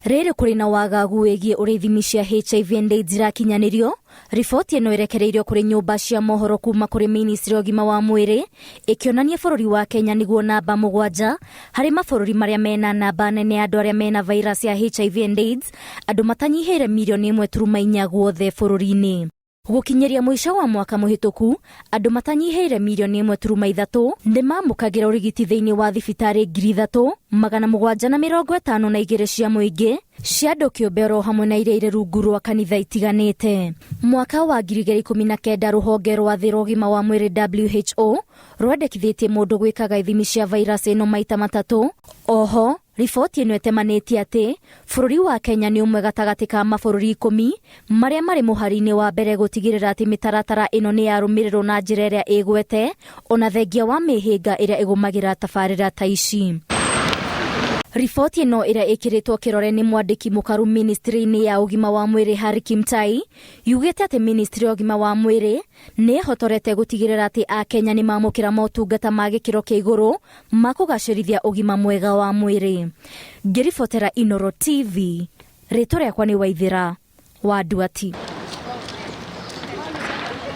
Rĩrĩ kũrĩ na wagagu wĩgiĩ ũrĩa ithimi cia HIV AIDs irakinyanĩrio, riboti ĩno ĩrekereirio kũrĩ nyũmba cia mohoro kuma kũrĩ ministry ya ũgima wa mwĩrĩ ĩkĩonania bũrũri wa Kenya nĩguo namba 7 harĩ mabũrũri marĩa mena namba nene ya andũ arĩa mena virus ya HIV AIDs, andũ matanyihĩire mirioni 1.4 guothe bũrũri-inĩ. Gũkinyĩria mũico wa mwaka mũhĩtũku, andũ matanyihĩire mirioni 1.3 nĩ mamũkagĩra ũrigiti thĩinĩ wa thibitarĩ 3,752 cia mũingĩ, cia andũ kĩũmbe oro hamwe na iria irĩ rungu rwa kanitha itiganĩte. Mwaka wa 2019 rũhonge rwa thĩ rwa ũgima wa mwĩrĩ WHO rwendekithĩtie mũndũ gwĩkaga ithimi cia virus ĩno maita 3. Oho, riboti ĩno ĩtemanĩtie atĩ bũrũri wa Kenya nĩ ũmwe gatagatĩ ka mabũrũri 10 marĩa marĩ mũhari-inĩ wa mbere gũtigĩrĩra atĩ mĩtaratara ĩno nĩ yarũmĩrĩrwo na njĩra ĩrĩa ĩgwete, ona thengia wa mĩhĩnga ĩrĩa ĩgũmagĩra tabarĩra ta ici. Riboti ĩno ĩrĩa ĩkĩrĩtwo kĩrore nĩ mwandĩki mũkaru ministry-inĩ ya ũgima wa mwĩrĩ harĩ, yugĩte atĩ ministry ya ũgima wa mwĩrĩ nĩ ĩhotorete gũtigĩrĩra atĩ Akenya nĩ mamũkĩra motungata ma gĩkĩro kĩa igũrũ ma kũgacĩrithia ũgima mwega wa mwĩrĩ. Ngĩribotera Inooro TV, rĩtwa rĩakwa nĩ Waithĩra wa Nduati.